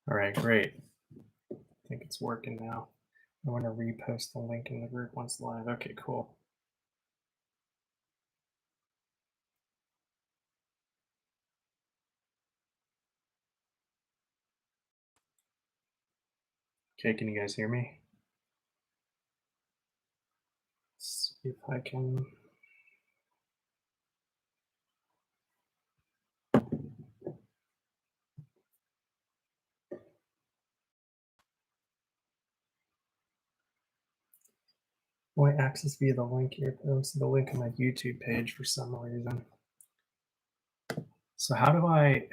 All right, great. I think it's working now. I want to repost the link in the group once live. Okay, cool. Okay, can you guys hear me? Let's see if I can. Only access via the link here. It's the link on my YouTube page for some reason. So how do I?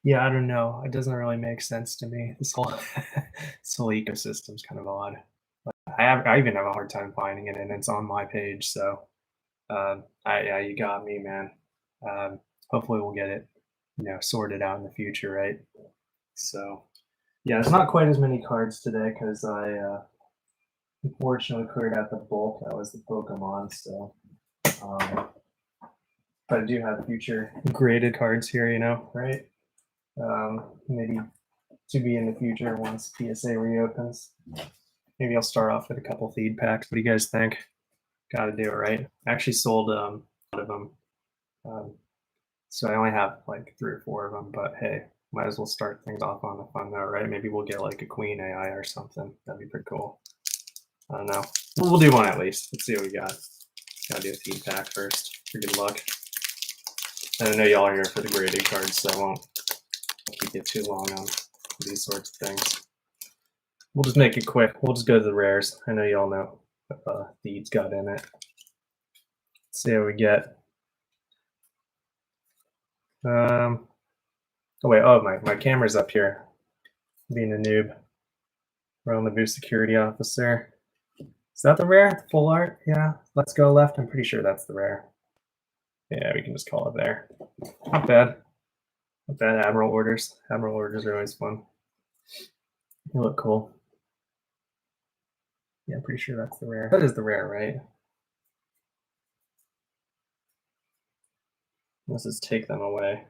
Yeah, I don't know. It doesn't really make sense to me. This whole this whole ecosystem is kind of odd. I even have a hard time finding it, and it's on my page. So yeah, you got me, man. Hopefully we'll get it, sorted out in the future, right? So yeah, it's not quite as many cards today because I unfortunately cleared out the bulk. That was the Pokemon. So, but I do have future graded cards here, right? Maybe to be in the future once PSA reopens. Maybe I'll start off with a couple feed packs. What do you guys think? Got to do it, right? I actually sold a lot of them. So I only have like 3 or 4 of them, but hey, might as well start things off on a fun note, right? Maybe we'll get like a Queen AI or something. That'd be pretty cool. I don't know. We'll do one at least. Let's see what we got. Gotta do a feed pack first for good luck. And I know y'all are here for the graded cards, so I won't keep you too long on these sorts of things. We'll just make it quick. We'll just go to the rares. I know y'all know what Deed's got in it. Let's see what we get. Oh wait, my camera's up here. Being a noob. Roll the boost security officer. Is that the rare? Full art? Yeah. Let's go left. I'm pretty sure that's the rare. Yeah, we can just call it there. Not bad. Not bad. Admiral orders. Admiral orders are always fun. They look cool. Yeah, I'm pretty sure that's the rare. That is the rare, right? Let's just take them away.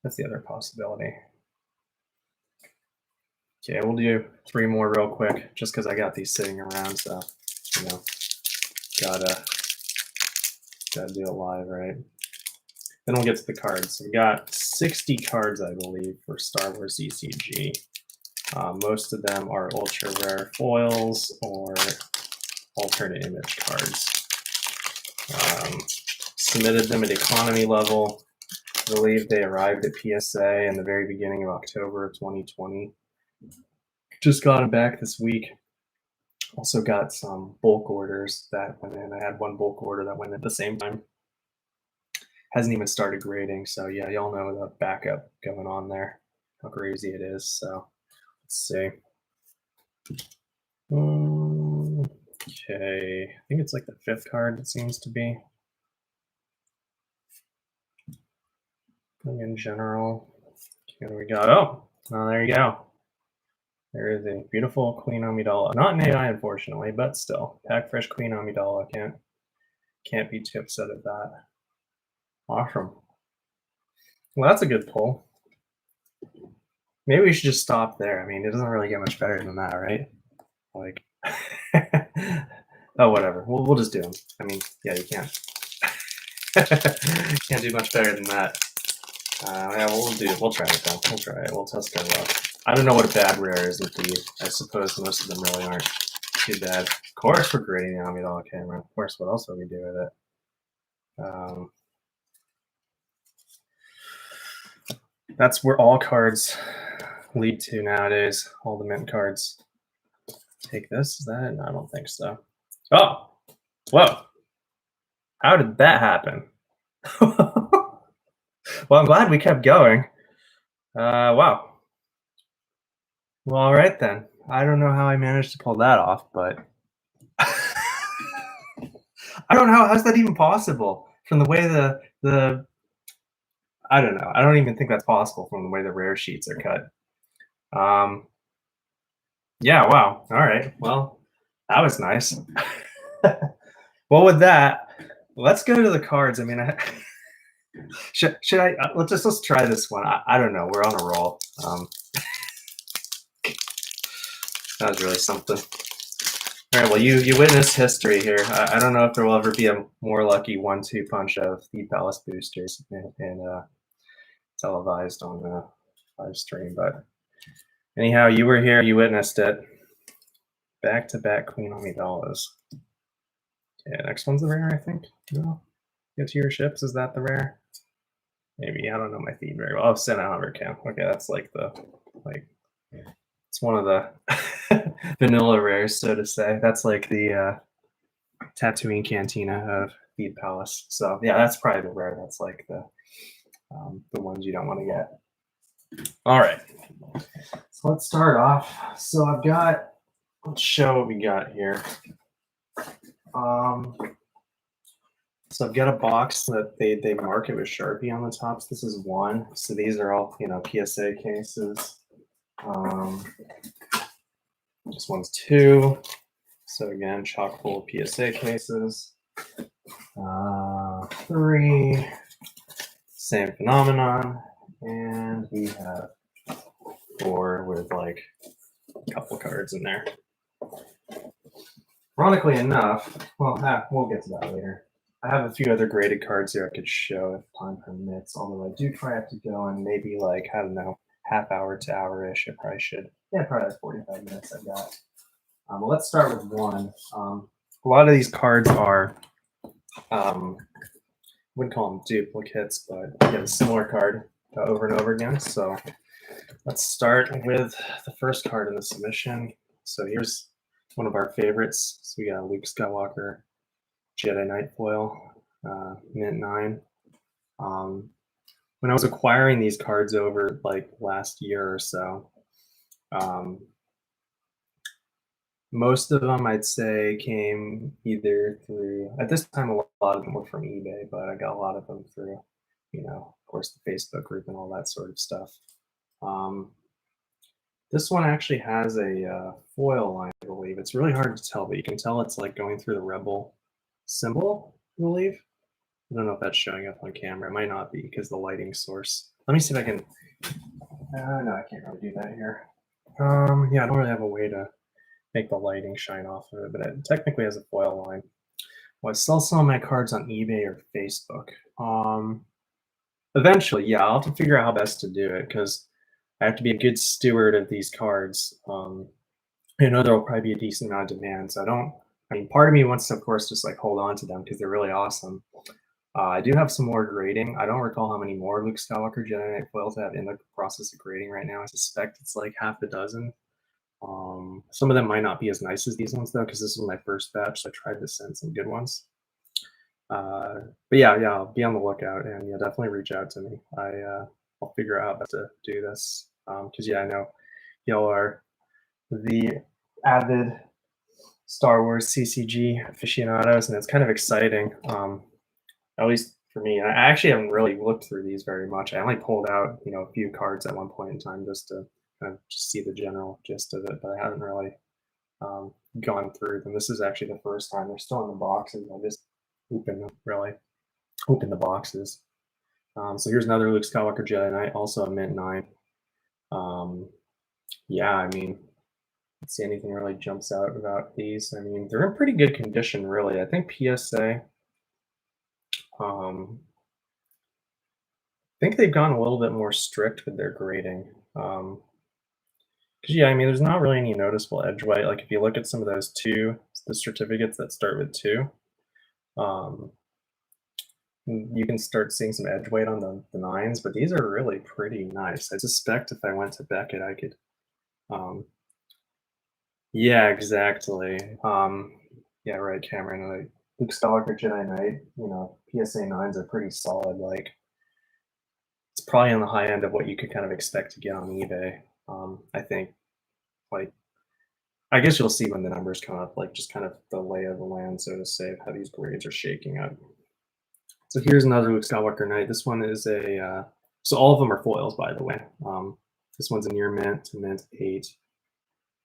That's the other possibility. Okay, we'll do 3 more real quick, just because I got these sitting around, so gotta do it live, right? Then we'll get to the cards. So we got 60 cards, I believe, for Star Wars CCG. Most of them are ultra rare foils or alternate image cards. Submitted them at economy level. I believe they arrived at PSA in the very beginning of October of 2020. Just got them back this week. Also got some bulk orders that went in. I had one bulk order that went in at the same time. Hasn't even started grading, so yeah, y'all know the backup going on there, how crazy it is. So let's see. Okay, I think it's like the 5th card, it seems to be. In general, here we go. Oh, there you go. There is a beautiful Queen Amidala. Not an AI, unfortunately, but still. Pack fresh Queen Amidala. Can't be too upset at that. Awesome. Well, that's a good pull. Maybe we should just stop there. I mean, it doesn't really get much better than that, right? Like, oh, whatever. We'll just do them. I mean, yeah, you can't. Can't do much better than that. Yeah, we'll try it though. We'll try it. We'll test our luck. I don't know what a bad rare is with these. I suppose most of them really aren't too bad. Of course, we're grading the Amidala camera. Of course, what else would we do with it? That's where all cards lead to nowadays. All the mint cards. Take this. Is that it? No, I don't think so. Oh, whoa! How did that happen? Well, I'm glad we kept going. Wow. Well, all right then. I don't know how I managed to pull that off, but I don't know how's that even possible from the way the I don't know. I don't even think that's possible from the way the rare sheets are cut. Yeah, wow. All right. Well, that was nice. Well, with that, let's go to the cards. I mean, Should I? Let's try this one. I don't know. We're on a roll. That was really something. All right. Well, you witnessed history here. I don't know if there will ever be a more lucky 1-2 punch of the Palace boosters and televised on the live stream. But anyhow, you were here. You witnessed it. Back to back Queen Amidala's. Yeah. Next one's the rare, I think. No. Get to your ships. Is that the rare? Maybe. I don't know my feed very well. Oh, Senate Hunter Camp. Okay, that's like it's one of the vanilla rares, so to say. That's like the Tatooine Cantina of Feed Palace. So yeah, that's probably the rare. That's like the ones you don't want to get. All right. So let's start off. So let's show what we got here. So I've got a box that they mark it with Sharpie on the tops. This is one. So these are all, PSA cases. This one's 2. So again, chock full of PSA cases. 3. Same phenomenon. And we have 4 with like a couple cards in there. Ironically enough, well, we'll get to that later. I have a few other graded cards here I could show if time permits, although I do probably have to go in maybe like, I don't know, half hour to hour-ish. I probably should. Yeah, probably like 45 minutes I've got. Well, let's start with one. A lot of these cards are, wouldn't call them duplicates, but a similar card over and over again. So let's start with the first card in the submission. So here's one of our favorites. So we got Luke Skywalker Jedi Knight foil, mint 9. When I was acquiring these cards over like last year or so, most of them I'd say came either through, at this time a lot of them were from eBay, but I got a lot of them through, of course, the Facebook group and all that sort of stuff. This one actually has a foil line, I believe. It's really hard to tell, but you can tell it's like going through the Rebel symbol, I believe. I don't know if that's showing up on camera. It might not be because the lighting source. Let me see if I can. No, I can't really do that here. Yeah, I don't really have a way to make the lighting shine off of it, but it technically has a foil line. Well, I sell some of my cards on eBay or Facebook. Eventually, yeah, I'll have to figure out how best to do it because I have to be a good steward of these cards. I know there will probably be a decent amount of demand, so part of me wants to, of course, just like hold on to them because they're really awesome. I do have some more grading. I don't recall how many more Luke Skywalker Jedi Knight foils I have in the process of grading right now. I suspect it's like half a dozen. Some of them might not be as nice as these ones though, because this was my first batch, so I tried to send some good ones. But yeah, I'll be on the lookout, and yeah, definitely reach out to me. I'll figure out how to do this, because yeah, I know y'all are the avid Star Wars CCG aficionados, and it's kind of exciting. At least for me. I actually haven't really looked through these very much. I only pulled out, a few cards at one point in time just to kind of just see the general gist of it, but I haven't really gone through them. This is actually the first time. They're still in the boxes. I just open the boxes. So here's another Luke Skywalker Jedi Knight, also a mint 9. Yeah, let's see, anything really jumps out about these. They're in pretty good condition, really. I think PSA. I think they've gone a little bit more strict with their grading. Because yeah, there's not really any noticeable edge weight. Like if you look at some of those the certificates that start with 2, you can start seeing some edge weight on the 9s, but these are really pretty nice. I suspect if I went to Beckett, I could. Yeah, exactly. Yeah, right, Cameron. Like Luke Skywalker Jedi Knight, PSA 9s are pretty solid. Like it's probably on the high end of what you could kind of expect to get on eBay. I think, like, I guess you'll see when the numbers come up, like just kind of the lay of the land, so to say, of how these grades are shaking up. So here's another Luke Skywalker Knight. This one is so all of them are foils, by the way. This one's a near mint to mint 8.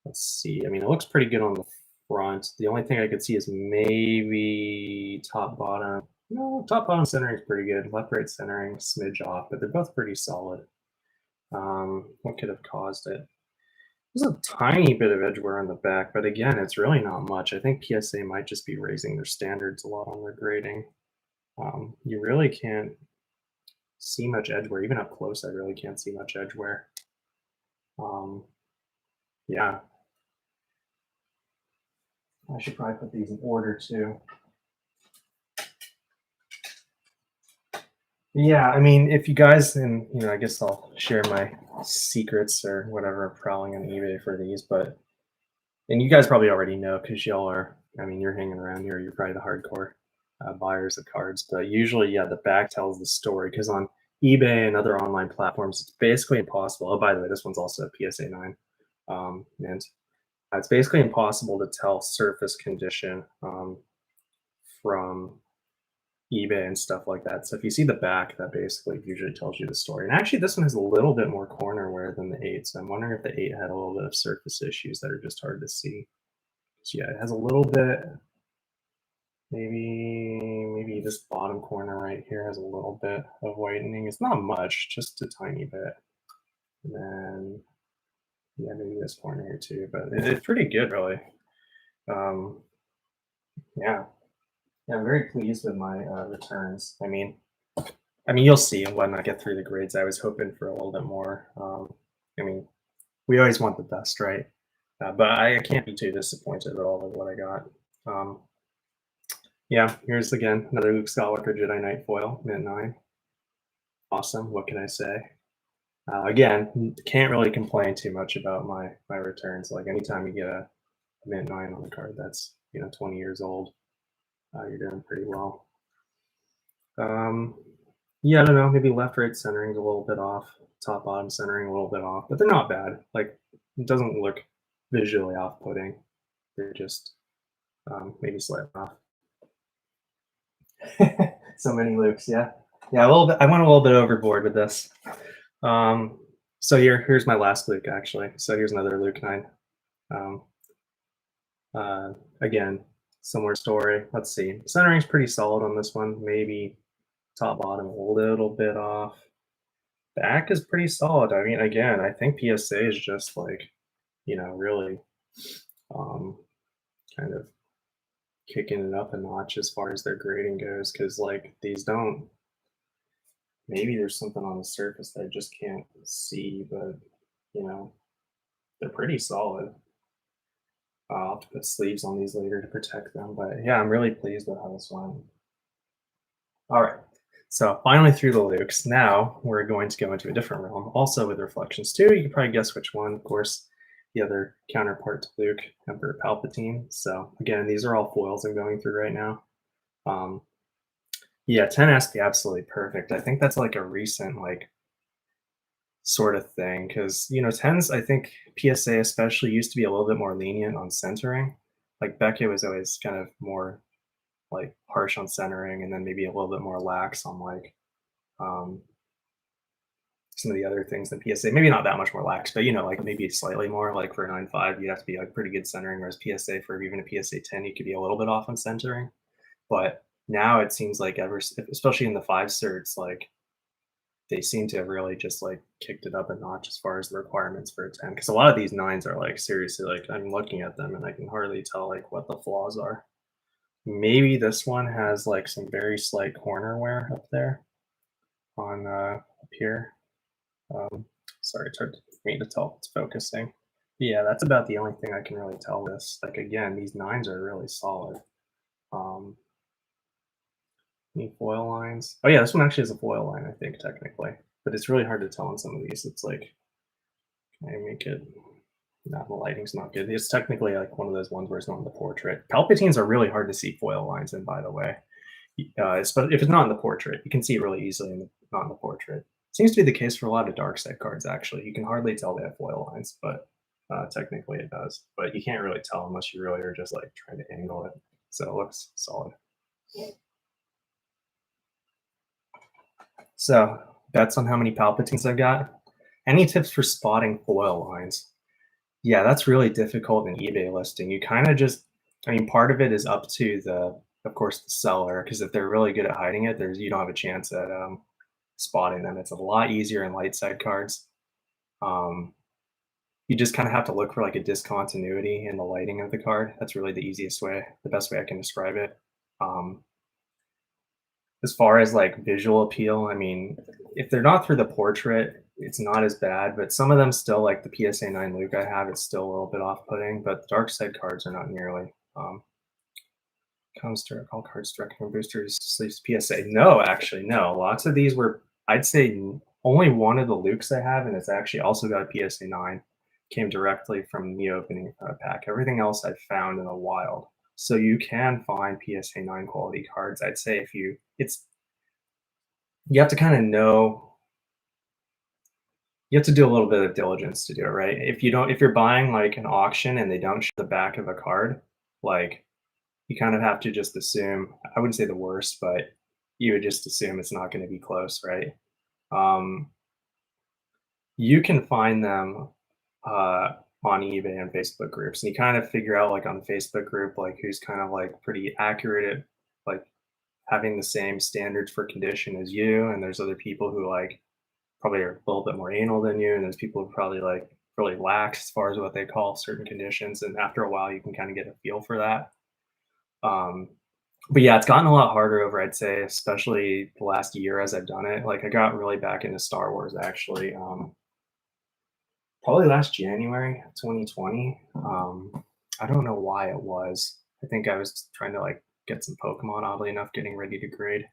Let's see. It looks pretty good on the front. The only thing I could see is maybe top bottom. No, top bottom centering is pretty good. Left right centering, smidge off, but they're both pretty solid. What could have caused it? There's a tiny bit of edge wear on the back, but again, it's really not much. I think PSA might just be raising their standards a lot on their grading. You really can't see much edge wear. Even up close, I really can't see much edge wear. Um, yeah, I should probably put these in order too. Yeah, I mean, if you guys, and I guess I'll share my secrets or whatever prowling on eBay for these, but and you guys probably already know because y'all are, I mean, you're hanging around here, you're probably the hardcore buyers of cards, but usually, yeah, the back tells the story because on eBay and other online platforms, it's basically impossible. Oh, by the way, this one's also a PSA 9. And it's basically impossible to tell surface condition from eBay and stuff like that. So if you see the back, that basically usually tells you the story. And actually, this one has a little bit more corner wear than the 8. So I'm wondering if the 8 had a little bit of surface issues that are just hard to see. So yeah, it has a little bit. Maybe this bottom corner right here has a little bit of whitening. It's not much, just a tiny bit. And then yeah, maybe this corner here too. But it's pretty good, really. Um, yeah. Yeah, I'm very pleased with my returns. I mean, you'll see when I get through the grades. I was hoping for a little bit more. I mean, we always want the best, right? But I can't be too disappointed at all with what I got. Um, yeah, here's again another Luke Skywalker Jedi Knight foil, mint 9. Awesome. What can I say? Again, can't really complain too much about my returns. Like anytime you get a mint 9 on the card that's 20 years old, you're doing pretty well. Um, yeah, I don't know. Maybe left right centering's a little bit off. Top bottom centering a little bit off, but they're not bad. Like it doesn't look visually off putting. They're just maybe slightly off. So many loops, yeah. Yeah, a little bit. I went a little bit overboard with this. Um, so here's my last Luke actually. So here's another Luke 9. Um, again, similar story. Let's see. Centering's pretty solid on this one. Maybe top bottom a little bit off. Back is pretty solid. I mean, again, I think PSA is just like, really um, kind of kicking it up a notch as far as their grading goes. Because like these don't. Maybe there's something on the surface that I just can't see, but you know, they're pretty solid. I'll have to put sleeves on these later to protect them, but yeah, I'm really pleased with how this went. All right, so finally through the Lukes. Now we're going to go into a different realm, also with reflections too. You can probably guess which one. Of course, the other counterpart to Luke, Emperor Palpatine. So again, these are all foils I'm going through right now. Um, yeah, 10 has to be absolutely perfect. I think that's like a recent like sort of thing because 10s I think PSA especially used to be a little bit more lenient on centering. Like Beckett was always kind of more like harsh on centering and then maybe a little bit more lax on like um, some of the other things than PSA. Maybe not that much more lax, but like maybe slightly more. Like for a 9.5, you have to be like pretty good centering, whereas PSA for even a PSA 10, you could be a little bit off on centering. But now it seems like especially in the 5 certs, like they seem to have really just like kicked it up a notch as far as the requirements for a 10. Because a lot of these 9s are like seriously like I'm looking at them and I can hardly tell like what the flaws are. Maybe this one has like some very slight corner wear up there on up here. Um, sorry, it's hard for me to tell if it's focusing. Yeah, that's about the only thing I can really tell this. Like again, these 9s are really solid. Um, any foil lines? Oh yeah, this one actually is a foil line, I think, technically. But it's really hard to tell on some of these. It's like, can I make it? No, the lighting's not good. It's technically like one of those ones where it's not in the portrait. Palpatines are really hard to see foil lines in, by the way. If it's not in the portrait, you can see it really easily not in the portrait. Seems to be the case for a lot of dark set cards, actually. You can hardly tell they have foil lines, but technically it does. But you can't really tell unless you really are just like trying to angle it. So it looks solid. So bets on how many Palpatines I got. Any tips for spotting foil lines? Yeah, that's really difficult in eBay listing. You kind of just, I mean, part of it is up to the of course, the seller, because if they're really good at hiding it, you don't have a chance at spotting them. It's a lot easier in light side cards. Um, you just kind of have to look for like a discontinuity in the lighting of the card. That's really the best way I can describe it. Um, as far as like visual appeal, I mean, if they're not through the portrait, it's not as bad, but some of them still, like the PSA 9 Luke I have, it's still a little bit off putting, but the dark side cards are not nearly. Comes to all cards direct from boosters, sleeves PSA. No, actually, no. Lots of these were, I'd say only one of the Lukes I have, and it's actually also got a PSA 9, came directly from the opening pack. Everything else I've found in the wild. So you can find PSA 9 quality cards. I'd say you have to kind of know, you have to do a little bit of diligence to do it, right? If you're buying like an auction and they don't show the back of a card, like you kind of have to just assume, I wouldn't say the worst, but you would just assume it's not going to be close, right? Um, you can find them on eBay and Facebook groups, and you kind of figure out like on the Facebook group, like who's kind of like pretty accurate at like having the same standards for condition as you, and there's other people who like probably are a little bit more anal than you, and there's people who probably like really lax as far as what they call certain conditions, and after a while you can kind of get a feel for that. Um, but yeah, it's gotten a lot harder over, I'd say, especially the last year as I've done it. Like I got really back into Star Wars actually, probably last January 2020. I don't know why it was. I think I was trying to like get some Pokemon, oddly enough, getting ready to grade.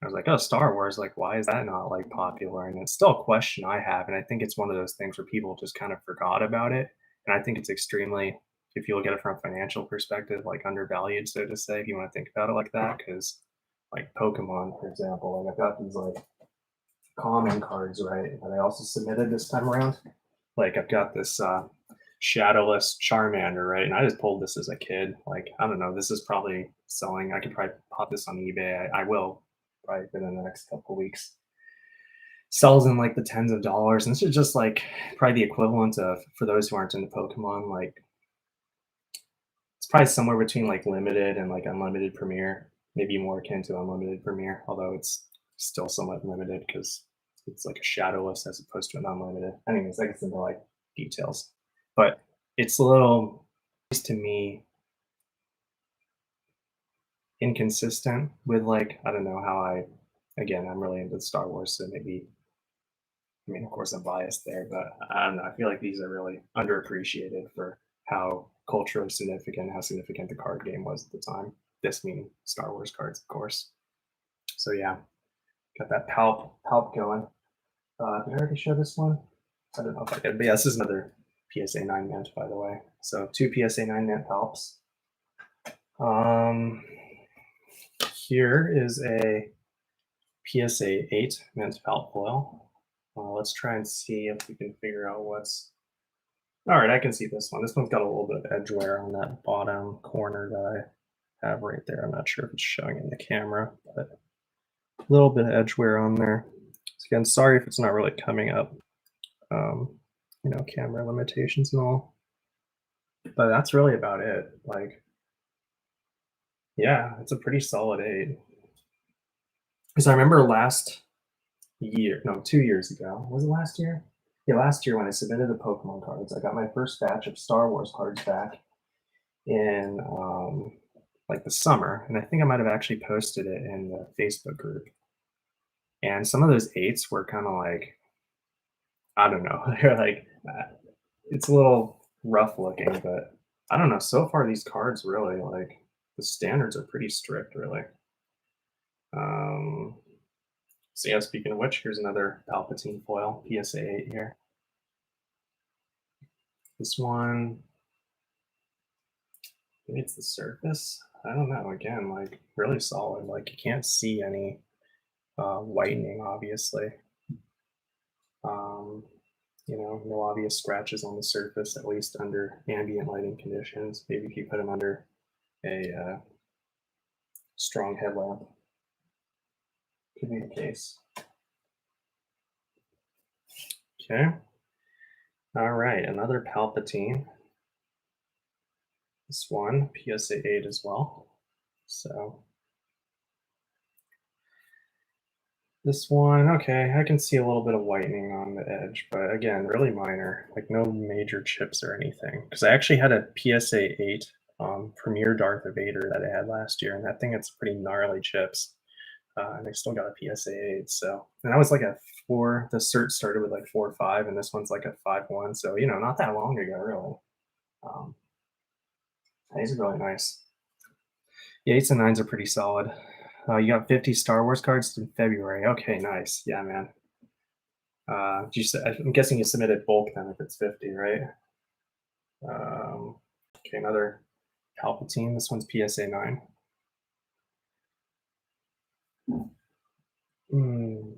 I was like, oh, Star Wars, like, why is that not like popular? And it's still a question I have. And I think it's one of those things where people just kind of forgot about it. And I think it's extremely, if you look at it from a financial perspective, like undervalued, so to say, if you want to think about it like that. Because like Pokemon, for example, like I've got these like common cards, right? That I also submitted this time around. Like I've got this shadowless Charmander, right? And I just pulled this as a kid. Like, I don't know, this is probably selling. I could probably pop this on eBay. I will probably within the next couple weeks. Sells in like the tens of dollars. And this is just like probably the equivalent of, for those who aren't into Pokemon, like it's probably somewhere between like limited and like unlimited premiere, maybe more akin to unlimited premiere, although it's still somewhat limited because it's like a shadowless as opposed to an unlimited. Anyways, that gets into like details, but it's a little, to me, inconsistent with like, I don't know how again, I'm really into Star Wars, so maybe, I mean, of course, I'm biased there, but I don't know. I feel like these are really underappreciated for how culturally significant, how significant the card game was at the time. This meaning Star Wars cards, of course. So yeah, got that palp going. Did I already show this one? I don't know if I did, but yeah, this is another PSA 9 mint, by the way. So two PSA 9 mint palps. Um, here is a PSA 8 mint palp foil. Let's try and see if we can figure out what's. All right, I can see this one. This one's got a little bit of edge wear on that bottom corner that I have right there. I'm not sure if it's showing in the camera, but a little bit of edge wear on there. So again, sorry if it's not really coming up. Camera limitations and all. But that's really about it. Like, yeah, it's a pretty solid 8. Because I remember last year, no, 2 years ago. Was it last year? Yeah, last year when I submitted the Pokemon cards, I got my first batch of Star Wars cards back in like the summer, and I think I might have actually posted it in the Facebook group. And some of those 8s were kind of like, I don't know, they're like, it's a little rough looking, but I don't know. So far, these cards really like the standards are pretty strict, really. Um, so yeah, speaking of which, here's another Palpatine foil, PSA 8 here. This one, maybe it's the surface. I don't know. Again, like really solid. Like you can't see any whitening, obviously. Um, no obvious scratches on the surface, at least under ambient lighting conditions. Maybe if you put them under a strong headlamp, could be the case. Okay. All right, another Palpatine. This one, PSA 8 as well. So This one, okay, I can see a little bit of whitening on the edge, but again, really minor, like no major chips or anything. Because I actually had a PSA 8 Premier Darth Vader that I had last year, and that thing it's pretty gnarly chips. And I still got a PSA 8. So, and I was like a 4. The cert started with like 4.5, and this one's like a 5.1. So, not that long ago, really. Um, these are really nice. The 8s and 9s are pretty solid. You got 50 Star Wars cards in February. Okay, nice. Yeah, man. I'm guessing you submitted bulk then if it's 50, right? Um, okay, another Palpatine. This one's PSA 9. Hmm.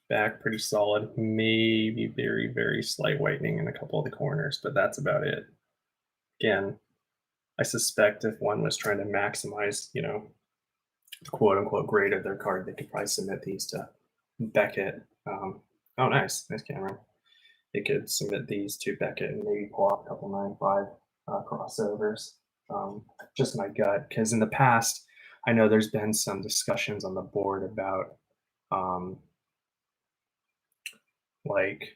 Back pretty solid. Maybe very, very slight whitening in a couple of the corners, but that's about it. Again, I suspect if one was trying to maximize, the quote unquote grade of their card, they could probably submit these to Beckett. Oh, nice. Nice camera. They could submit these to Beckett and maybe pull off a couple 9.5 crossovers. Just my gut, because in the past, I know there's been some discussions on the board about um, like,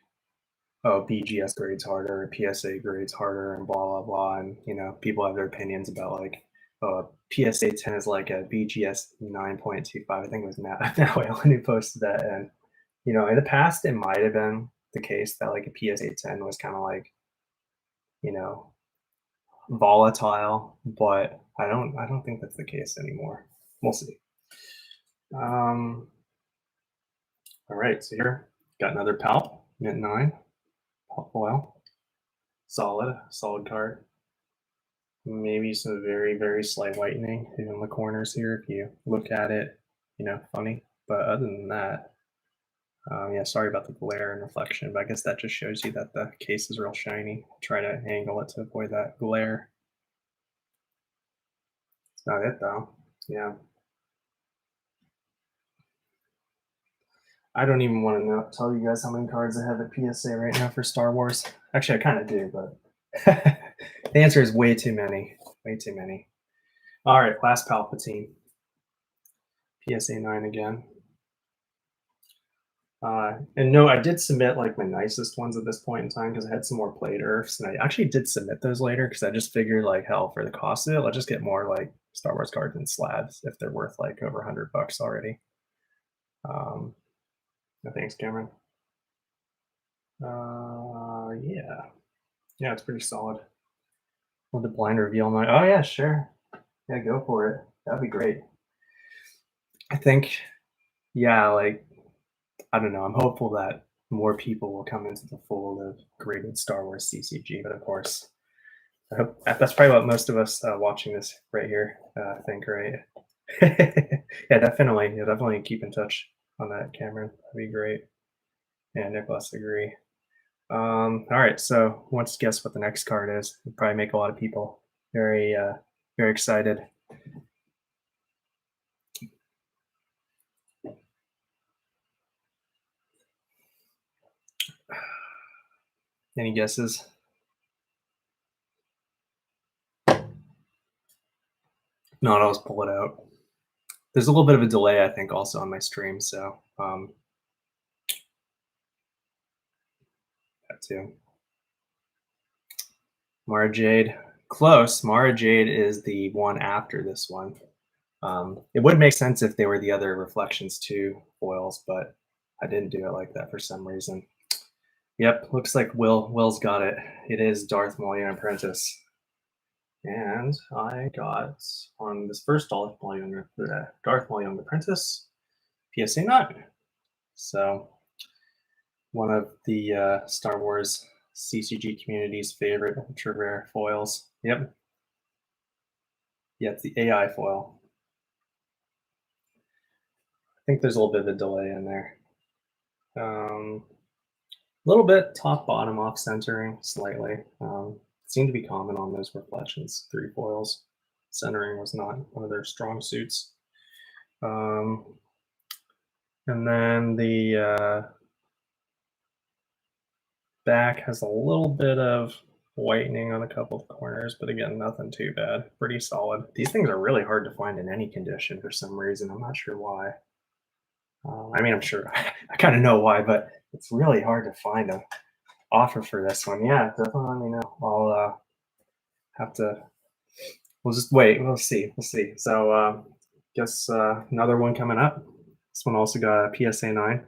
oh, BGS grades harder, PSA grades harder, and blah blah blah. And people have their opinions about like, oh, PSA 10 is like a BGS 9.25. I think it was Matt Whalen who posted that. And in the past, it might have been the case that like a PSA 10 was kind of like, you know, volatile, but I don't think that's the case anymore. We'll see. Um, all right, so here got another Palp, mint 9, Palp foil, solid card. Maybe some very, very slight whitening in the corners here if you look at it, funny. But other than that, yeah, sorry about the glare and reflection, but I guess that just shows you that the case is real shiny. Try to angle it to avoid that glare. It's not it though. Yeah. I don't even want to tell you guys how many cards I have at PSA right now for Star Wars. Actually, I kind of do, but the answer is way too many. Way too many. All right, last Palpatine. PSA 9 again. And no, I did submit like my nicest ones at this point in time because I had some more played Earths, and I actually did submit those later because I just figured like hell for the cost of it, let's just get more like Star Wars cards in slabs if they're worth like over $100 already. No thanks, Cameron. Yeah, it's pretty solid. With the blind reveal, I'm like, oh yeah, sure, yeah, go for it. That'd be great. I think, yeah, like I don't know. I'm hopeful that more people will come into the fold of graded Star Wars CCG, but of course, I hope that's probably what most of us watching this right here think, right? Yeah, definitely. Yeah, definitely keep in touch on that, Cameron. That'd be great. Yeah, Nicholas, agree. All right, so who wants to guess what the next card is? It'll probably make a lot of people very, very excited. Any guesses? No, I'll just pull it out. There's a little bit of a delay, I think, also on my stream, so that too. Mara Jade, close. Mara Jade is the one after this one. It would make sense if they were the other Reflections 2 foils, but I didn't do it like that for some reason. Yep, looks like Will's got it. It is Darth Maul Young Apprentice. And I got on this first Darth Maul Young Apprentice, PSA 9. So one of the Star Wars CCG community's favorite ultra rare foils. Yep. Yeah, it's the AI foil. I think there's a little bit of a delay in there. A little bit top bottom off centering slightly. Seemed to be common on those Reflections 3 foils. Centering was not one of their strong suits. And then the back has a little bit of whitening on a couple of corners, but again, nothing too bad. Pretty solid. These things are really hard to find in any condition for some reason. I'm not sure why. I mean, I'm sure I kind of know why, but it's really hard to find an offer for this one. Yeah, definitely let me know. I'll have to. We'll just wait. We'll see. We'll see. So, guess another one coming up. This one also got a PSA 9.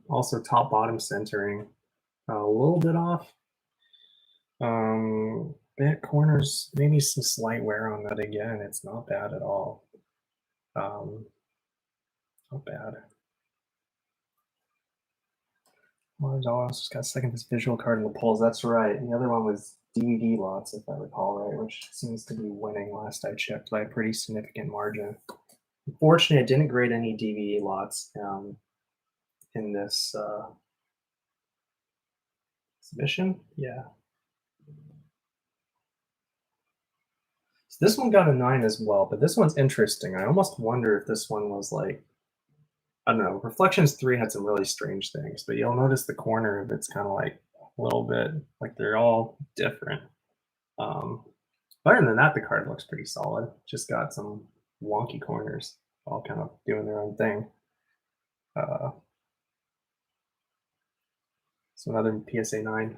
Also, top bottom centering a little bit off. Bit corners, maybe some slight wear on that again. It's not bad at all. Not bad. Well, I just got second this visual card in the polls. That's right. The other one was DVD lots, if I recall right, which seems to be winning last I checked by a pretty significant margin. Unfortunately, I didn't grade any DVD lots in this submission. Yeah. So this one got a 9 as well, but this one's interesting. I almost wonder if this one was like, I don't know. Reflections 3 had some really strange things, but you'll notice the corner of it's kind of like a little bit like they're all different. Um, Other than that, the card looks pretty solid. Just got some wonky corners, all kind of doing their own thing. So another PSA 9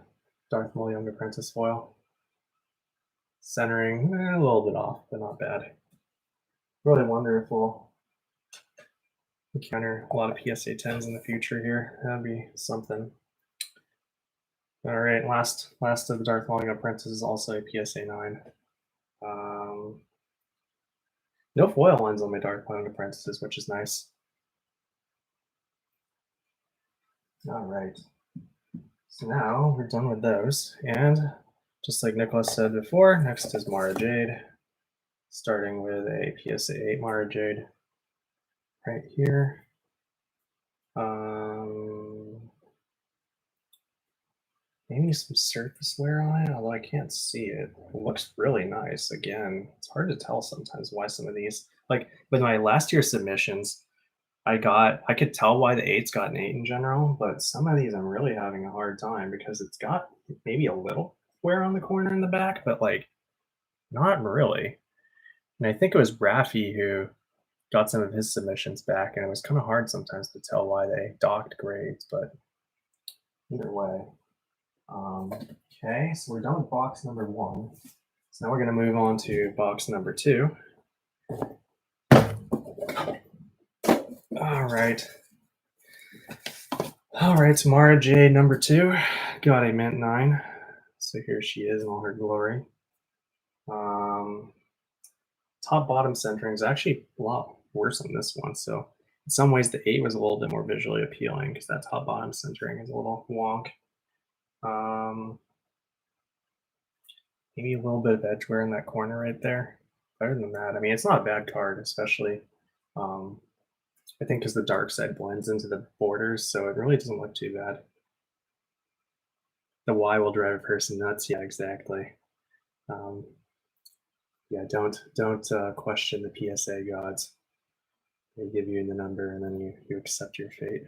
Darth Maul Young Apprentice foil. Centering a little bit off, but not bad. Really wonder if we'll encounter a lot of PSA 10s in the future here. That'd be something. All right, last of the Darth Maul Young Apprentice is also a PSA 9. No foil lines on my Dark Cloud Apprentices, which is nice. All right. So now we're done with those. And just like Nicholas said before, next is Mara Jade. Starting with a PSA 8 Mara Jade right here. Maybe some surface wear on it, although I can't see it. It looks really nice. Again, it's hard to tell sometimes why some of these, like with my last year submissions, I could tell why the 8's got an 8 in general, but some of these I'm really having a hard time because it's got maybe a little wear on the corner in the back, but like not really. And I think it was Rafi who got some of his submissions back, and it was kind of hard sometimes to tell why they docked grades, but either way. Okay, so we're done with box number 1. So now we're going to move on to box number 2. All right. All right, so Mara Jade number 2 got a mint 9. So here she is in all her glory. Top bottom centering is actually a lot worse on this one. So in some ways, the 8 was a little bit more visually appealing because that top bottom centering is a little wonk. Maybe a little bit of edge wear in that corner right there. Other than that, I mean, it's not a bad card, especially I think because the dark side blends into the borders, so it really doesn't look too bad. The Y will drive a person nuts. Yeah, exactly. Yeah, don't question the PSA gods. They give you the number, and then you accept your fate.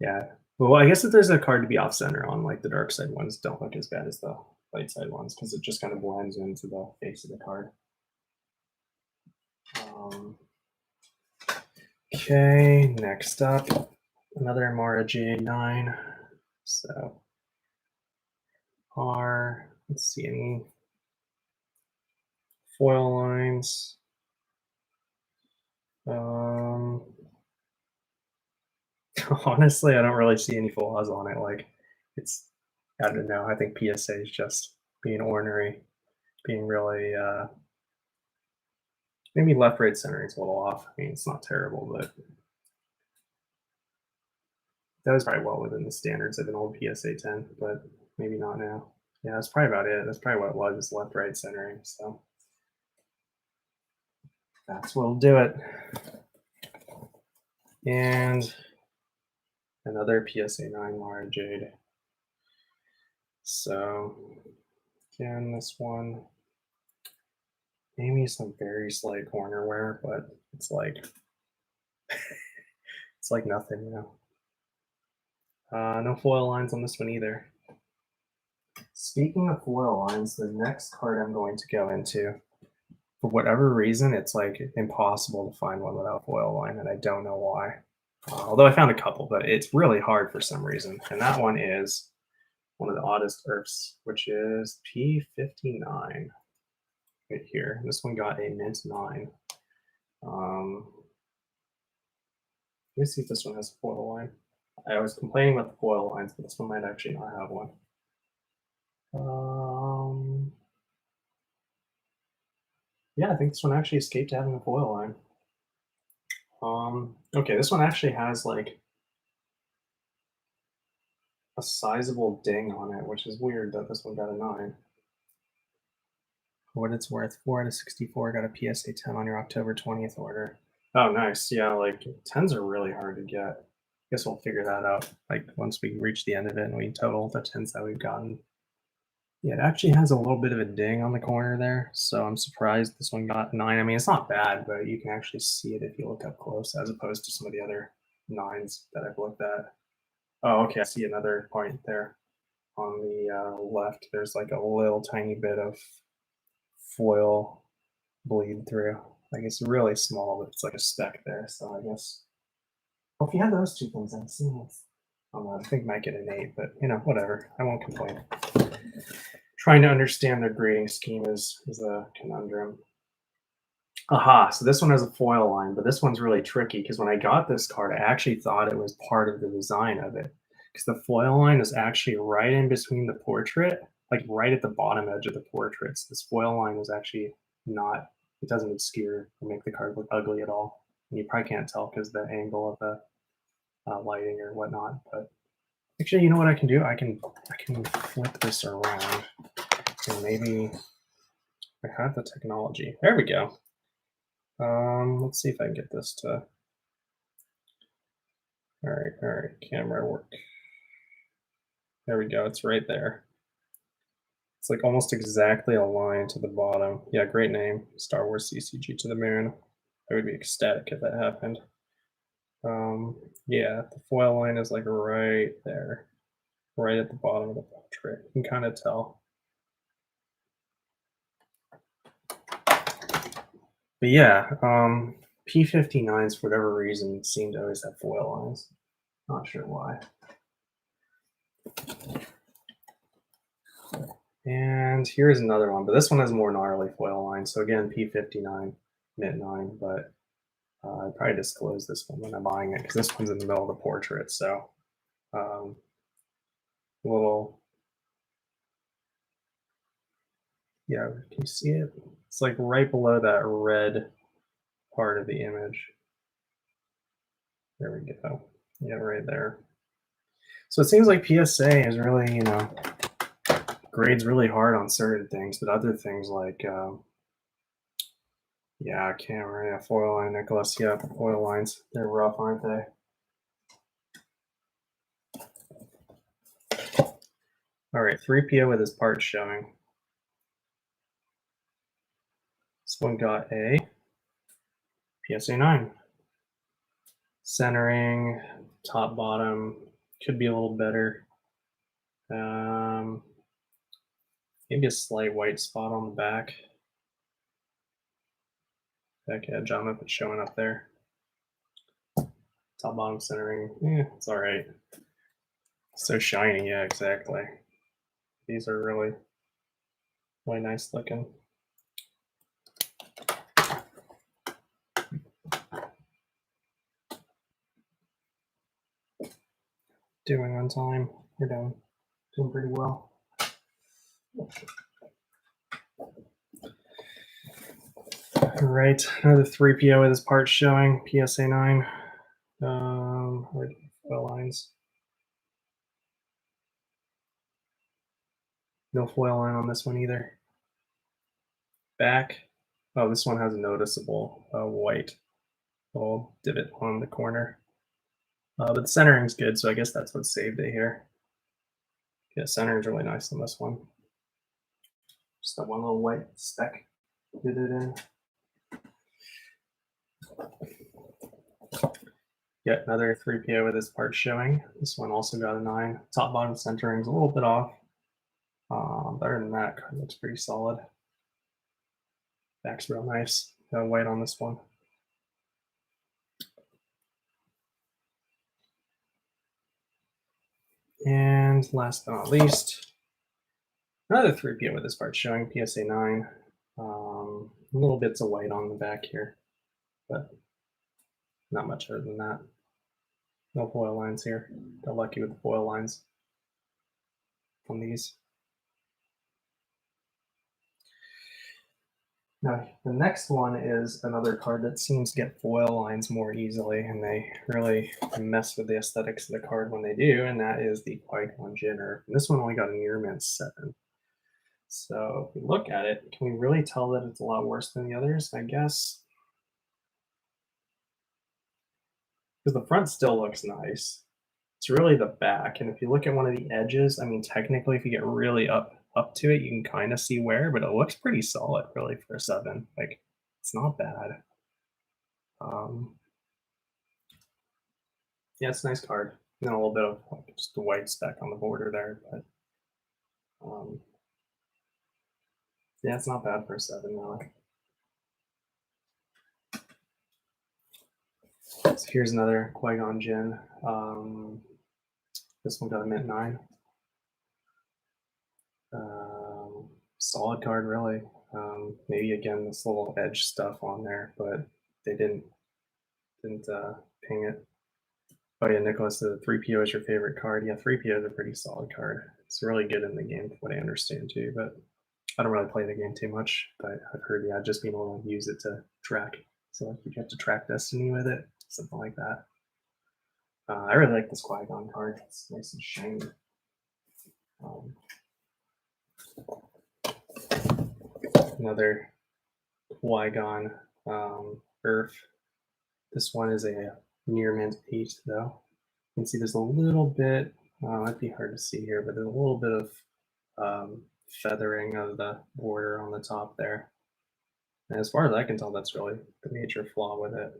Yeah. Well, I guess if there's a card to be off center on, like the dark side ones, don't look as bad as the light side ones because it just kind of blends into the face of the card. Okay, next up, another Mara J9. So, let's see, any foil lines. Honestly, I don't really see any flaws on it. Like, I don't know. I think PSA is just being ornery, being really, maybe left, right centering is a little off. I mean, it's not terrible, but that was probably well within the standards of an old PSA 10, but maybe not now. Yeah, that's probably about it. That's probably what it was, is left, right centering. So that's what'll do it. And another PSA 9 Mara Jade. So again, this one, maybe some very slight corner wear, but it's like it's like nothing, you know. No foil lines on this one either. Speaking of foil lines, the next card I'm going to go into, for whatever reason, it's like impossible to find one without foil line, and I don't know why. Although I found a couple, but it's really hard for some reason. And that one is one of the oddest Earths, which is P59 right here. This one got a mint 9. Let me see if this one has a foil line. I was complaining about the foil lines, but this one might actually not have one. Yeah, I think this one actually escaped having a foil line. Okay, this one actually has like a sizable ding on it, which is weird that this one got a 9. For what it's worth, 4 out of 64 got a PSA 10 on your October 20th order. Oh, nice. Yeah, like 10s are really hard to get. Guess we'll figure that out. Like once we reach the end of it and we total the 10s that we've gotten. Yeah, it actually has a little bit of a ding on the corner there, so I'm surprised this one got 9. I mean, it's not bad, but you can actually see it if you look up close, as opposed to some of the other 9s that I've looked at. Oh, okay, I see another point there on the left. There's like a little tiny bit of foil bleed through. Like it's really small, but it's like a speck there. So I guess, well, if you had those two things, I'm seeing it's, I don't know, I think might get an 8, but whatever. I won't complain. Trying to understand their grading scheme is a conundrum. Aha, so this one has a foil line, but this one's really tricky because when I got this card, I actually thought it was part of the design of it. Because the foil line is actually right in between the portrait, like right at the bottom edge of the portraits. This foil line is actually not, it doesn't obscure or make the card look ugly at all. And you probably can't tell because the angle of the lighting or whatnot. But actually, you know what I can do? I can flip this around and maybe I have the technology. There we go. Let's see if I can get this to. All right, camera work. There we go. It's right there. It's like almost exactly aligned to the bottom. Yeah, great name, Star Wars CCG to the moon. I would be ecstatic if that happened. Yeah, the foil line is like right there, right at the bottom of the portrait. You can kind of tell. But yeah, P59s for whatever reason seem to always have foil lines. Not sure why. And here's another one, but this one has more gnarly foil lines. So again, P59, mint 9, but I'd probably disclose this one when I'm buying it because this one's in the middle of the portrait. So a little, yeah, can you see it? It's like right below that red part of the image. There we go. Yeah, right there. So it seems like PSA is really, grades really hard on certain things, but other things like, yeah, camera, yeah, foil line, Nicholas, yeah, foil lines, they're rough, aren't they? All right, 3PO with his parts showing. This one got a PSA 9. Centering, top, bottom, could be a little better. Maybe a slight white spot on the back. Back edge on it, it's showing up there. Top, bottom centering, it's all right. So shiny, yeah, exactly. These are really, really nice looking. Doing on time. We're doing pretty well. All right, another 3PO with his parts showing, PSA 9. Where foil lines? No foil line on this one either. Back. Oh, this one has a noticeable white little divot on the corner. But the centering's good, so I guess that's what saved it here. Yeah, centering's really nice on this one. Just that one little white speck did it in. Yet another 3PO with this part showing. This one also got a 9. Top bottom centering is a little bit off. Other than that, card looks pretty solid. Back's real nice. No white on this one. And last but not least, another 3PO with this part showing, PSA 9. Little bits of white on the back here, but not much other than that. No foil lines here. Got lucky with the foil lines on these. Now, the next one is another card that seems to get foil lines more easily, and they really mess with the aesthetics of the card when they do, and that is the Qui-Gon Jinn. And this one only got a near mint 7. So if we look at it, can we really tell that it's a lot worse than the others? I guess. Because the front still looks nice. It's really the back, and if you look at one of the edges, I mean, technically, if you get really up to it, you can kind of see where, but it looks pretty solid, really, for a 7. Like, it's not bad. Yeah, it's a nice card. And a little bit of like, just the white speck on the border there, but yeah, it's not bad for a 7, really. So here's another Qui-Gon Jinn. This one got a mint 9. Solid card, really. Maybe again this little edge stuff on there, but they didn't ping it. Oh yeah, Nicholas, the 3PO is your favorite card. Yeah, 3PO is a pretty solid card. It's really good in the game, from what I understand too. But I don't really play the game too much. But I've heard, yeah, just being able to use it to track. So like you have to track Destiny with it, something like that. I really like this Qui-Gon card. It's nice and shiny. Another Qui-Gon Earth. This one is a near mint 8 though. You can see there's a little bit, might be hard to see here, but there's a little bit of feathering of the border on the top there. And as far as I can tell, that's really the major flaw with it.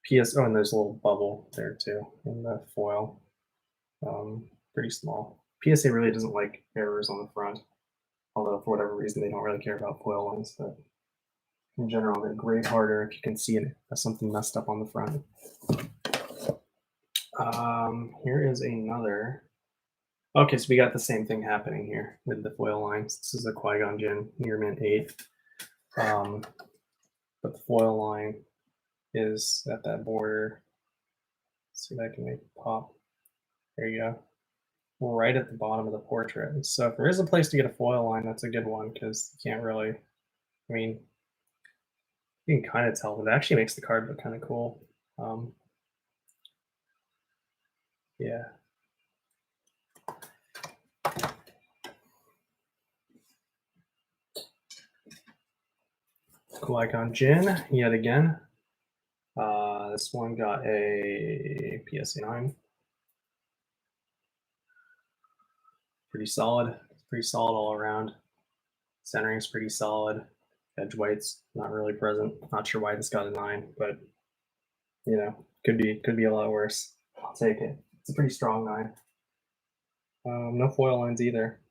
PSO, and there's a little bubble there too in the foil. Pretty small. PSA really doesn't like errors on the front, although for whatever reason they don't really care about foil lines. But in general, they're great harder if you can see it as something messed up on the front. Here is another. Okay, so we got the same thing happening here with the foil lines. This is a Qui-Gon Jinn near mint 8. But the foil line is at that border. Let's see if I can make it pop. There you go. Right at the bottom of the portrait. So if there is a place to get a foil line, that's a good one because you can't really, I mean, you can kind of tell, but it actually makes the card look kind of cool. Yeah. Qui-Gon Jinn, yet again. This one got a PSA 9. Pretty solid. Pretty solid all around. Centering's pretty solid. Edge white's not really present. Not sure why this got a 9, but you know, could be a lot worse. I'll take it. It's a pretty strong 9. No foil lines either.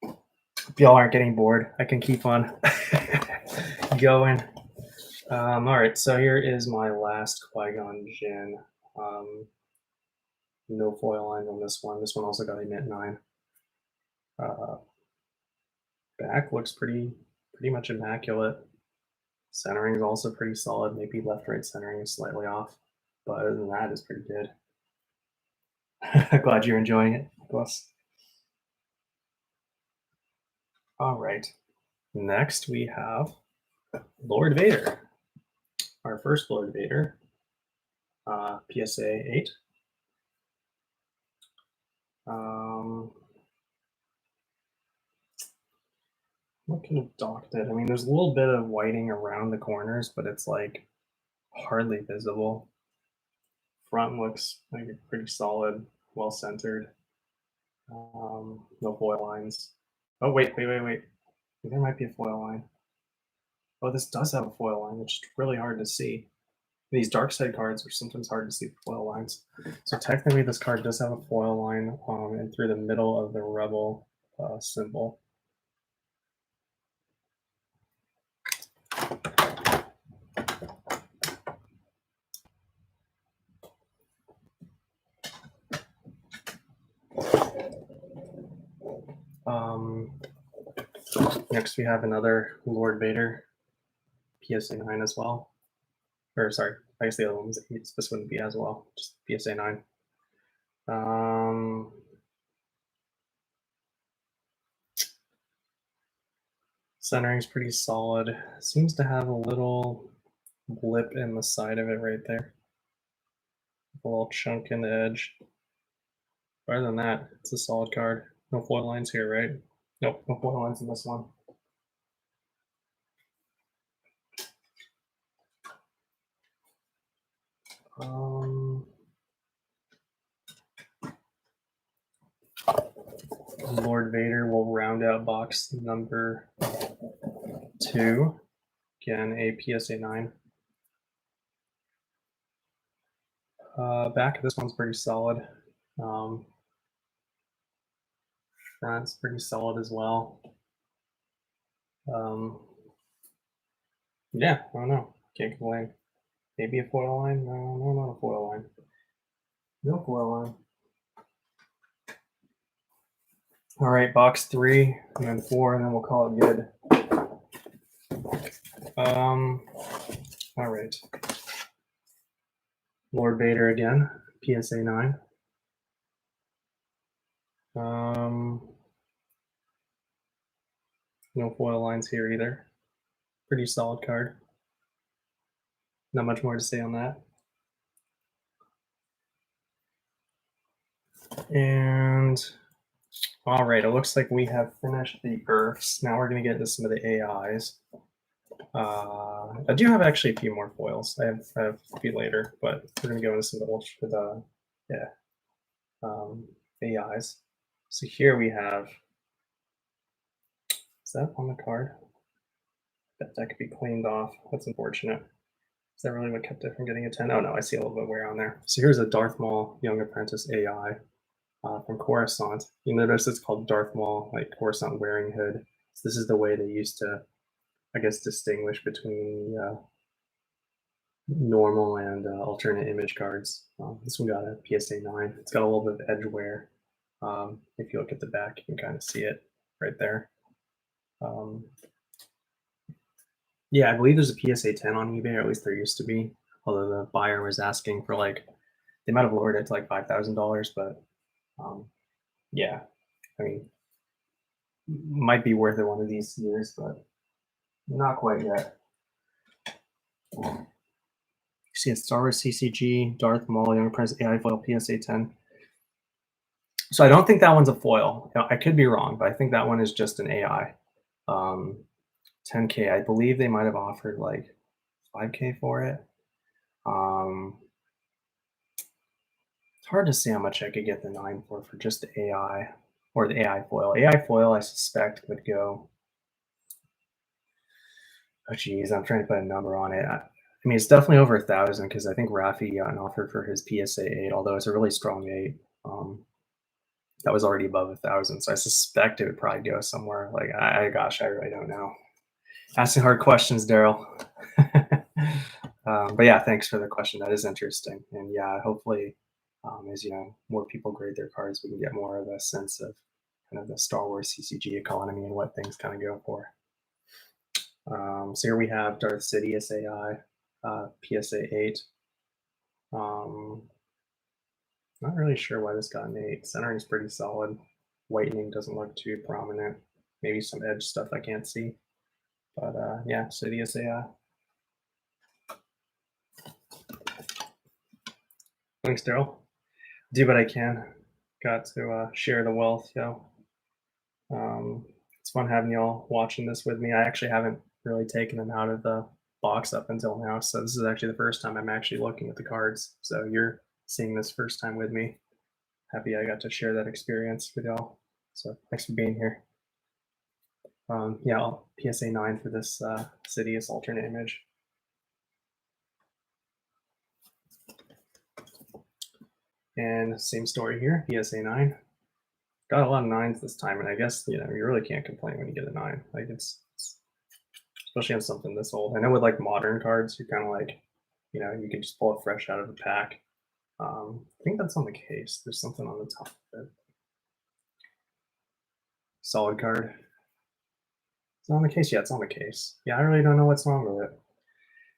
If y'all aren't getting bored, I can keep on going. All right, so here is my last Qui-Gon Jinn. No foil lines on this one. This one also got a mint 9. Back looks pretty much immaculate. Centering is also pretty solid. Maybe left-right centering is slightly off, but other than that, it's pretty good. Glad you're enjoying it, Nicholas. All right. Next, we have Lord Vader. Our first Lord Vader, PSA 8. What could have docked it? I mean, there's a little bit of whiting around the corners, but it's like hardly visible. Front looks like pretty solid, well centered. No foil lines. Oh, wait. There might be a foil line. Oh, this does have a foil line, which is really hard to see. These dark side cards are sometimes hard to see the foil lines. So technically this card does have a foil line and through the middle of the rebel symbol. Next we have another Lord Vader PSA 9 as well. Or sorry, I guess the other one was 8. So this wouldn't be as well, just PSA 9. Centering's pretty solid. Seems to have a little blip in the side of it right there. A little chunk in the edge. Other than that, it's a solid card. No foil lines here, right? Nope, no foil lines in this one. Lord Vader will round out box number 2. Again, a PSA 9. Back of this one's pretty solid. Front's pretty solid as well. Yeah, I don't know. Can't complain. Maybe a foil line? No, not a foil line. No foil line. All right, box 3 and then 4, and then we'll call it good. All right. Lord Vader again, PSA 9. No foil lines here either. Pretty solid card. Not much more to say on that. And all right, it looks like we have finished the Earths. Now we're going to get into some of the AIs. I do have actually a few more foils. I have a few later, but we're going to go into some of the AIs. So here we have, is that on the card? That could be cleaned off. That's unfortunate. Is that really what kept it from getting a 10? Oh no, I see a little bit of wear on there. So here's a Darth Maul Young Apprentice AI from Coruscant. You notice it's called Darth Maul, like Coruscant wearing hood. So this is the way they used to, I guess, distinguish between normal and alternate image cards. This one got a PSA 9. It's got a little bit of edge wear. If you look at the back, you can kind of see it right there. Yeah, I believe there's a PSA 10 on eBay, or at least there used to be. Although the buyer was asking for like, they might have lowered it to like $5,000, but yeah, I mean, might be worth it one of these years, but not quite yet. You see a Star Wars CCG, Darth Maul, Young Apprentice AI foil, PSA 10. So I don't think that one's a foil. I could be wrong, but I think that one is just an AI. 10K. I believe they might have offered like 5K for it. It's hard to say how much I could get the 9 for just the AI or the AI foil. AI foil, I suspect, would go. Oh, geez, I'm trying to put a number on it. I mean, it's definitely over 1,000 because I think Rafi got an offer for his PSA 8, although it's a really strong 8. That was already above 1,000, so I suspect it would probably go somewhere like I really don't know. Asking hard questions, Daryl. But yeah, thanks for the question. That is interesting, and yeah, hopefully, as you know, more people grade their cards, we can get more of a sense of kind of the Star Wars CCG economy and what things kind of go for. So here we have Darth Sidious AI, PSA 8. Not really sure why this got an 8. Centering's pretty solid. Whitening doesn't look too prominent. Maybe some edge stuff I can't see. But yeah, Sidious AI. Thanks, Daryl. Do what I can. Got to share the wealth, yo. It's fun having y'all watching this with me. I actually haven't really taken them out of the box up until now, so this is actually the first time I'm actually looking at the cards. So you're seeing this first time with me. Happy I got to share that experience with y'all. So thanks for being here. Yeah, PSA 9 for this Sidious alternate image. And same story here, PSA 9. Got a lot of 9s this time, and I guess, you really can't complain when you get a 9. Like, it's especially on something this old. I know with, like, modern cards, you're kind of like, you can just pull it fresh out of the pack. I think that's on the case. There's something on the top of it. Solid card. It's not on the case. Yeah, it's on the case. Yeah, I really don't know what's wrong with it.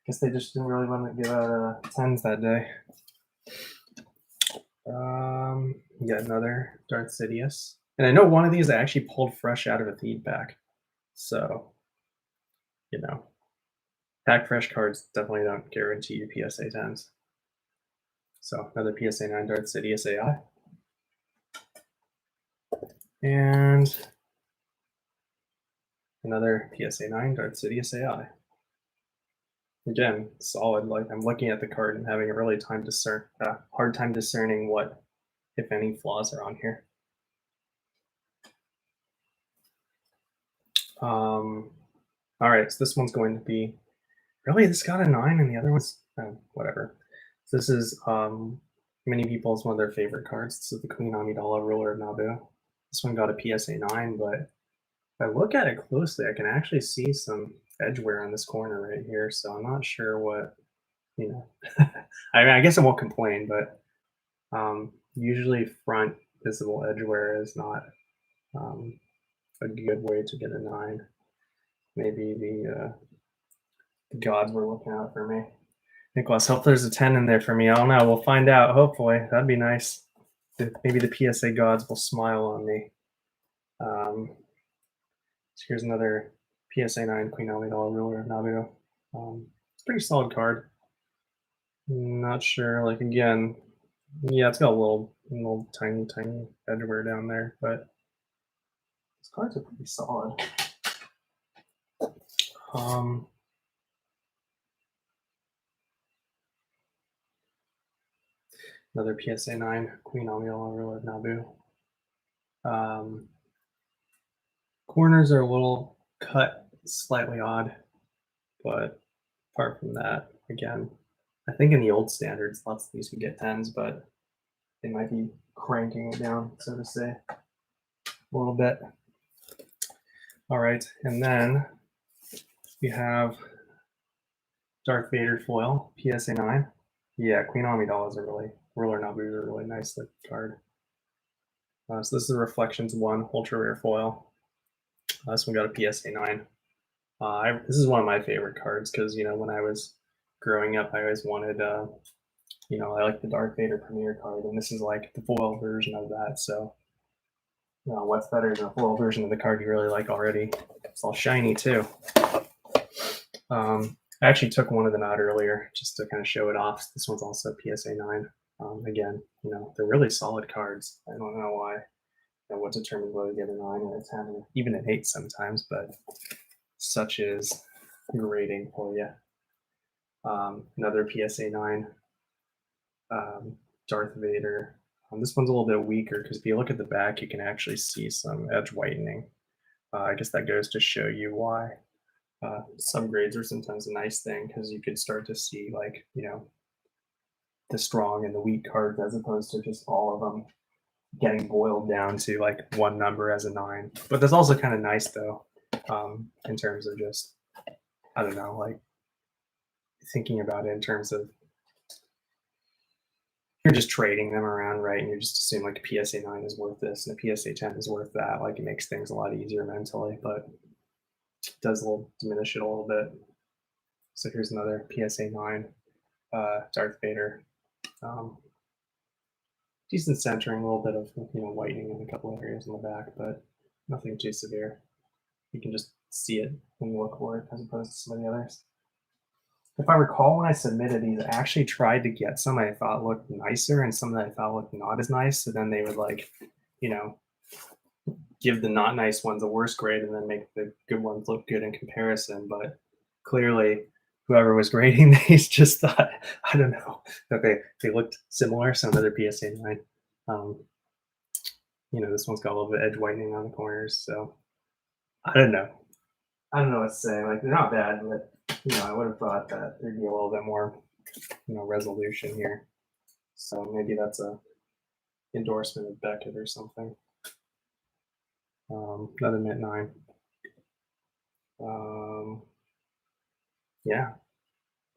Guess they just didn't really want to give out 10s that day. Yet another Darth Sidious. And I know one of these I actually pulled fresh out of a feed pack. So, pack fresh cards definitely don't guarantee you PSA 10s. So another PSA 9 Darth Sidious AI. And another PSA 9 Darth Sidious AI. Again, solid. Like, I'm looking at the card and having a really hard time discerning what, if any, flaws are on here. All right, so this one's going to be really, this got a 9 and the other one's whatever. So this is many people's one of their favorite cards. This is the Queen Amidala, Ruler of Naboo. This one got a PSA 9, but if I look at it closely, I can actually see some edge wear on this corner right here. So I'm not sure what, I mean, I guess I won't complain, but usually front visible edge wear is not a good way to get a 9. Maybe the gods were looking out for me. Nicholas, hope there's a 10 in there for me. I don't know. We'll find out. Hopefully, that'd be nice. Maybe the PSA gods will smile on me. So here's another PSA 9 Queen Amidala, Ruler of Naboo. It's a pretty solid card. Not sure. Like, again, yeah, it's got a little tiny edge wear down there, but these cards are pretty solid. Another PSA 9 Queen Amidala, Ruler of Naboo. Corners are a little cut slightly odd, but apart from that, again, I think in the old standards, lots of these would get 10s, but they might be cranking it down, so to say, a little bit. All right, and then we have Darth Vader foil, PSA 9. Yeah, Queen Amidala is a really, Ruler Naboo is a really nice card. So this is the Reflections 1 ultra rare foil. This one got a PSA 9. This is one of my favorite cards because, when I was growing up, I always wanted, I like the Darth Vader Premier card, and this is like the foil version of that. So, what's better than a foil version of the card you really like already? It's all shiny too. I actually took one of them out earlier just to kind of show it off. This one's also PSA 9. Again, they're really solid cards. I don't know why. What determines whether to get a 9 or a 10, or even an 8 sometimes, but such is grading for you. Another PSA 9 Darth Vader. This one's a little bit weaker because if you look at the back, you can actually see some edge whitening. I guess that goes to show you why subgrades are sometimes a nice thing, because you could start to see, like, the strong and the weak cards as opposed to just all of them getting boiled down to like one number as a 9. But that's also kind of nice though, in terms of just, I don't know, like thinking about it in terms of you're just trading them around, right? And you just assume like a PSA 9 is worth this and a PSA 10 is worth that. Like, it makes things a lot easier mentally, but it does diminish it a little bit. So here's another PSA 9 Darth Vader. Decent centering, a little bit of whitening in a couple of areas in the back, but nothing too severe. You can just see it when you look for it as opposed to some of the others. If I recall, when I submitted these, I actually tried to get some I thought looked nicer and some that I thought looked not as nice. So then they would give the not nice ones a worse grade and then make the good ones look good in comparison. But clearly, whoever was grading these just thought, I don't know, that they looked similar. So another PSA 9. This one's got a little bit of edge whitening on the corners. So I don't know. I don't know what to say. Like they're not bad, but I would have thought that there'd be a little bit more, resolution here. So maybe that's a endorsement of Beckett or something. Another mint 9. Um, yeah,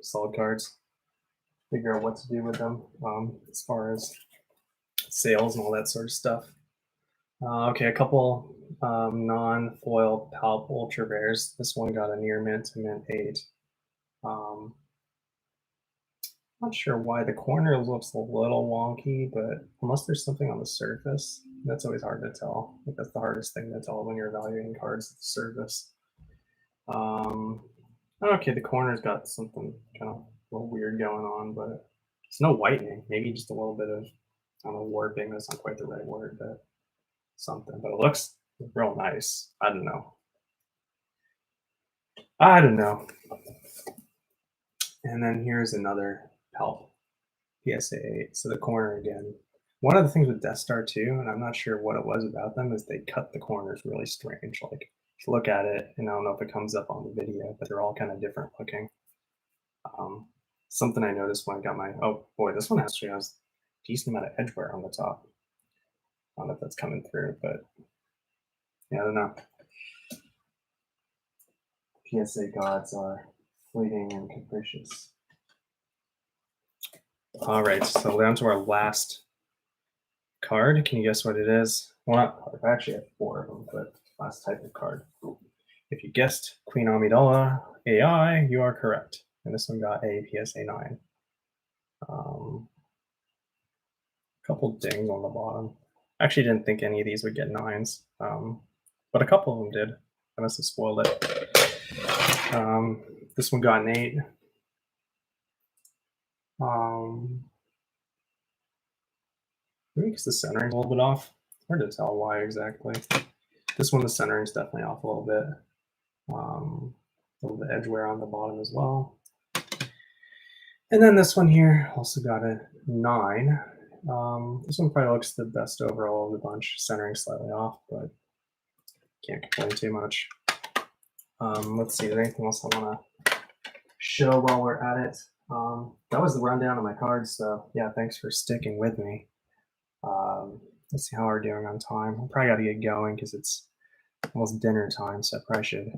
solid cards. Figure out what to do with them as far as sales and all that sort of stuff. Okay, a couple non-foil Palp Ultra Rares. This one got a near mint to mint 8. Um, Not sure why the corner looks a little wonky, but unless there's something on the surface, that's always hard to tell. I think that's the hardest thing to tell when you're evaluating cards at the surface. Okay, the corner's got something kind of a little weird going on, but it's no whitening. Maybe just a little bit of, I don't know, warping. That's not quite the right word, but something. But it looks real nice. I don't know. And then here's another Palp PSA 8. So the corner again. One of the things with Death Star 2, and I'm not sure what it was about them, is they cut the corners really strange. Like if you look at it, and I don't know if it comes up on the video, but they're all kind of different looking. Something I noticed when I got my, oh boy, this one actually has a decent amount of edge wear on the top. I don't know if that's coming through, but yeah, I don't know. PSA gods are fleeting and capricious. All right, so down to our last card. Can you guess what it is? Well, not card. I actually have 4 of them, but last type of card. If you guessed Queen Amidala AI, you are correct. And this one got a PSA 9. Couple dings on the bottom. Actually didn't think any of these would get 9s, but a couple of them did. I must have spoiled it. This one got an 8. Maybe because the centering's a little bit off. Hard to tell why exactly. This one, the centering's definitely off a little bit. A little bit edge wear on the bottom as well. And then this one here also got a 9. This one probably looks the best overall of the bunch, centering slightly off, but can't complain too much. Let's see, is there anything else I want to show while we're at it? That was the rundown of my cards, so yeah, thanks for sticking with me. Let's see how we're doing on time. I probably got to get going because it's almost dinner time, so I probably should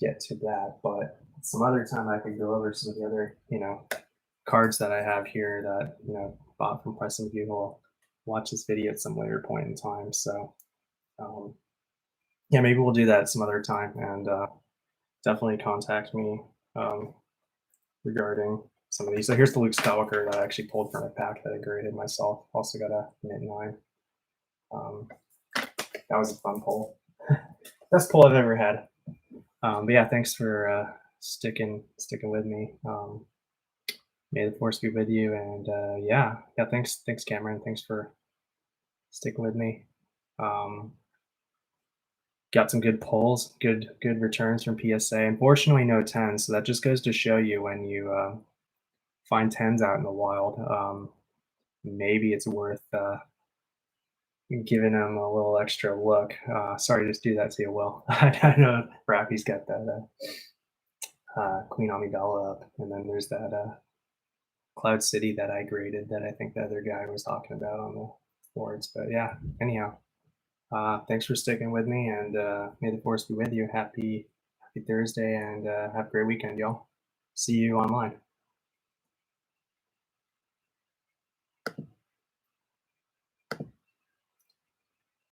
get to that. But some other time I could go over some of the other, cards that I have here that, bought from Press and View will watch this video at some later point in time. So, yeah, maybe we'll do that some other time, and definitely contact me regarding some of these. So here's the Luke Skywalker that I actually pulled from a pack that I graded myself. Also got a mint 9. That was a fun pull. Best pull I've ever had. But yeah, thanks for sticking with me. May the force be with you, and yeah, thanks Cameron, thanks for sticking with me. Got some good pulls, good returns from PSA. Unfortunately, no 10s, so that just goes to show you when you find 10s out in the wild, maybe it's worth giving them a little extra look. Sorry to do that to you, Will. I know Rappy's got that Queen Amidala up, and then there's that Cloud City that I graded that I think the other guy was talking about on the boards. But yeah, anyhow, thanks for sticking with me, and may the force be with you. Happy Thursday, and have a great weekend, y'all. See you online.